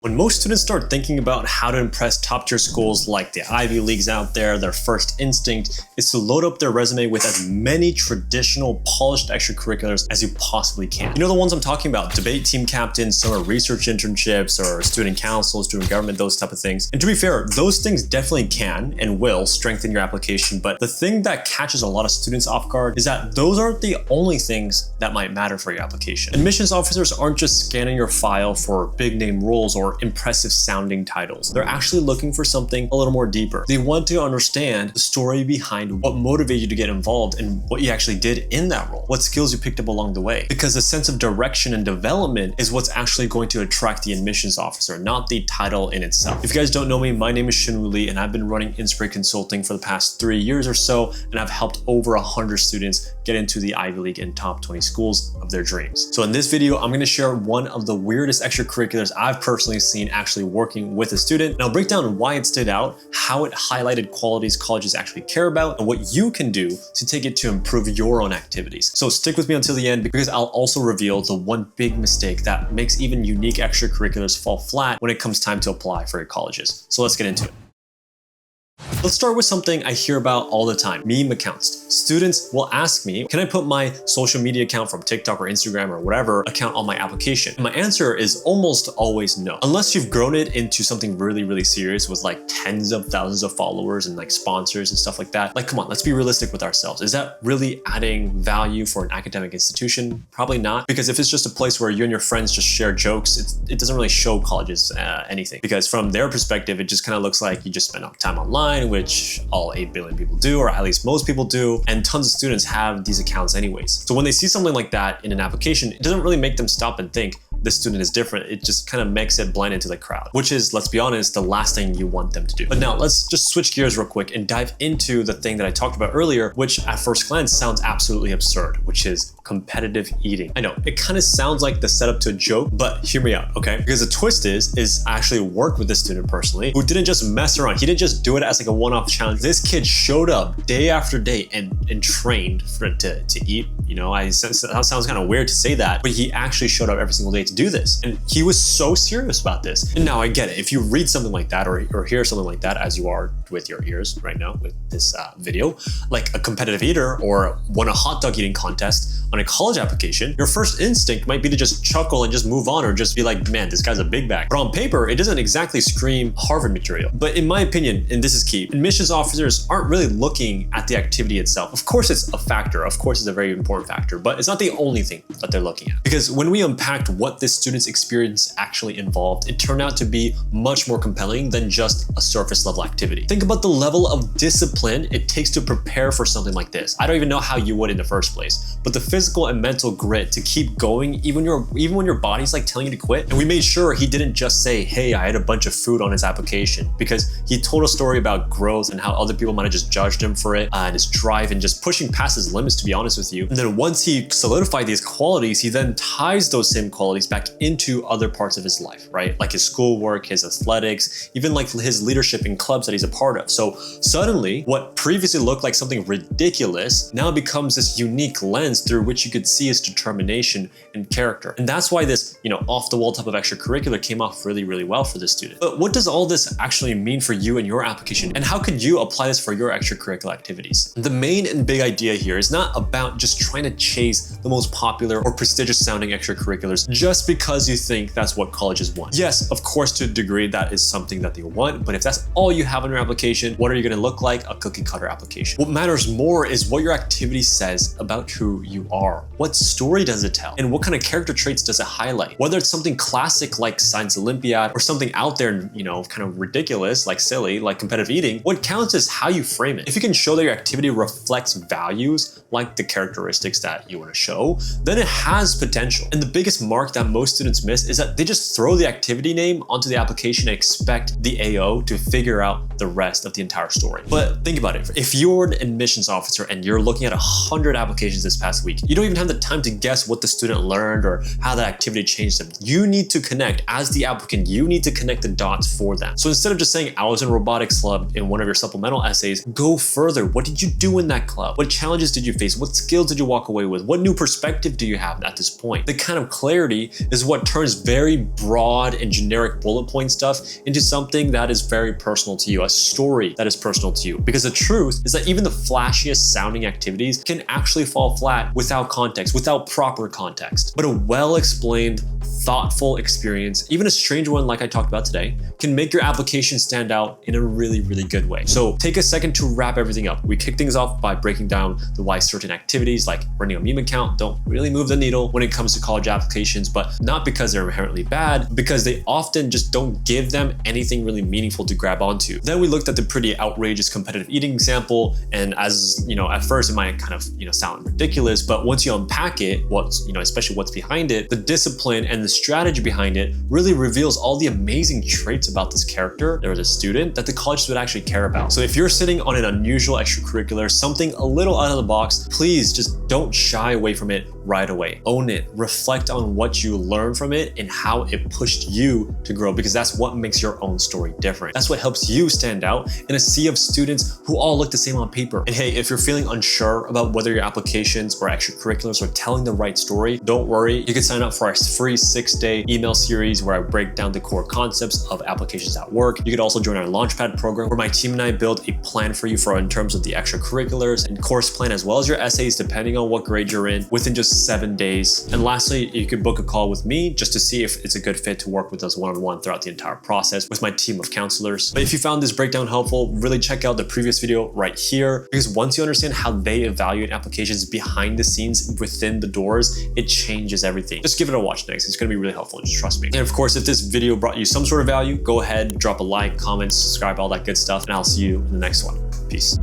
When most students start thinking about how to impress top-tier schools like the Ivy Leagues out there, their first instinct is to load up their resume with as many traditional, polished extracurriculars as you possibly can. You know the ones I'm talking about: debate team captains, summer research internships, or student council, student government, those type of things. And to be fair, those things definitely can and will strengthen your application, but the thing that catches a lot of students off guard is that those aren't the only things that might matter for your application. Admissions officers aren't just scanning your file for big-name roles or impressive sounding titles. They're actually looking for something a little more deeper. They want to understand the story behind what motivated you to get involved and what you actually did in that role, what skills you picked up along the way. Because the sense of direction and development is what's actually going to attract the admissions officer, not the title in itself. If you guys don't know me, my name is Shinwoo Lee, and I've been running Inspire Consulting for the past 3 years or so, and I've helped over 100 students get into the Ivy League and top 20 schools of their dreams. So in this video, I'm going to share one of the weirdest extracurriculars I've personally seen actually working with a student, and I'll break down why it stood out, how it highlighted qualities colleges actually care about, and what you can do to take it to improve your own activities. So stick with me until the end, because I'll also reveal the one big mistake that makes even unique extracurriculars fall flat when it comes time to apply for your colleges. So let's get into it. Let's start with something I hear about all the time: meme accounts. Students will ask me, can I put my social media account from TikTok or Instagram or whatever account on my application? And my answer is almost always no. Unless you've grown it into something really, really serious with like tens of thousands of followers and like sponsors and stuff like that. Like, come on, let's be realistic with ourselves. Is that really adding value for an academic institution? Probably not, because if it's just a place where you and your friends just share jokes, it doesn't really show colleges anything. Because from their perspective, it just kind of looks like you just spend time online, which all 8 billion people do, or at least most people do, and tons of students have these accounts anyways. So when they see something like that in an application, it doesn't really make them stop and think, this student is different. It just kind of makes it blend into the crowd, which is, let's be honest, the last thing you want them to do. But now let's just switch gears real quick and dive into the thing that I talked about earlier, which at first glance sounds absolutely absurd, which is competitive eating. I know, it kind of sounds like the setup to a joke, but hear me out, okay? Because the twist is I actually worked with this student personally who didn't just mess around. He didn't just do it as like a one-off challenge. This kid showed up day after day and trained to eat. You know, that sounds kind of weird to say that, but he actually showed up every single day to do this. And he was so serious about this. And now I get it. If you read something like that or hear something like that, as you are with your ears right now with this video, like a competitive eater or won a hot dog eating contest on a college application, your first instinct might be to just chuckle and just move on, or just be like, man, this guy's a big bag. But on paper, it doesn't exactly scream Harvard material. But in my opinion, and this is key, admissions officers aren't really looking at the activity itself. Of course, it's a factor. Of course, it's a very important factor, but it's not the only thing that they're looking at. Because when we unpacked what this student's experience actually involved, it turned out to be much more compelling than just a surface level activity. Think about the level of discipline it takes to prepare for something like this. I don't even know how you would in the first place, but the physical and mental grit to keep going even when your body's like telling you to quit. And we made sure he didn't just say, hey, I had a bunch of food on his application, because he told a story about growth and how other people might have just judged him for it, and his drive and just pushing past his limits, to be honest with you. And then once he solidified these qualities, he then ties those same qualities back into other parts of his life, right? Like his schoolwork, his athletics, even like his leadership in clubs that he's a part of. So suddenly, what previously looked like something ridiculous now becomes this unique lens through which you could see his determination and character. And that's why this, off-the-wall type of extracurricular came off really, really well for this student. But what does all this actually mean for you and your application? And how could you apply this for your extracurricular activities? The main and big idea here is not about just trying to chase the most popular or prestigious sounding extracurriculars just because you think that's what colleges want. Yes, of course, to a degree, that is something that they want, but if that's all you have on your application, what are you going to look like? A cookie cutter application. What matters more is what your activity says about who you are. What story does it tell? And what kind of character traits does it highlight? Whether it's something classic like Science Olympiad or something out there, kind of ridiculous, like silly, like competitive eating, what counts is how you frame it. If you can show that your activity reflects values, like the characteristics that you want to show, then it has potential. And the biggest mark that most students miss is that they just throw the activity name onto the application and expect the AO to figure out the rest of the entire story. But think about it. If you're an admissions officer and you're looking at 100 applications this past week, you don't even have the time to guess what the student learned or how that activity changed them. You need to connect. As the applicant, you need to connect the dots for them. So instead of just saying, I was in a robotics club in one of your supplemental essays, go further. What did you do in that club? What challenges did you face? What skills did you walk away with? What new perspective do you have at this point? The kind of clarity is what turns very broad and generic bullet point stuff into something that is very personal to you, a story that is personal to you. Because the truth is that even the flashiest sounding activities can actually fall flat without context, without proper context. But a well-explained, thoughtful experience, even a strange one like I talked about today, can make your application stand out in a really, really good way. So take a second to wrap everything up. We kick things off by breaking down the why certain activities like running a meme account don't really move the needle when it comes to college applications, but not because they're inherently bad, because they often just don't give them anything really meaningful to grab onto. Then we looked at the pretty outrageous competitive eating example, and as you know, at first it might kind of sound ridiculous, but once you unpack it, especially what's behind it, the discipline and the strategy behind it really reveals all the amazing traits about this character or the student that the colleges would actually care about. So if you're sitting on an unusual extracurricular, something a little out of the box, please just don't shy away from it right away. Own it. Reflect on what you learned from it and how it pushed you to grow, because that's what makes your own story different. That's what helps you stand out in a sea of students who all look the same on paper. And hey, if you're feeling unsure about whether your applications or extracurriculars are telling the right story, don't worry. You can sign up for our free 6-day email series where I break down the core concepts of applications at work. You could also join our Launchpad program where my team and I build a plan for you in terms of the extracurriculars and course plan, as well as your essays, depending on what grade you're in, within just 7 days. And lastly, you could book a call with me just to see if it's a good fit to work with us one-on-one throughout the entire process with my team of counselors. But if you found this breakdown helpful, really check out the previous video right here, because once you understand how they evaluate applications behind the scenes within the doors, it changes everything. Just give it a watch next. It's going to be really helpful. Just trust me. And of course, if this video brought you some sort of value, go ahead, drop a like, comment, subscribe, all that good stuff, and I'll see you in the next one. Peace.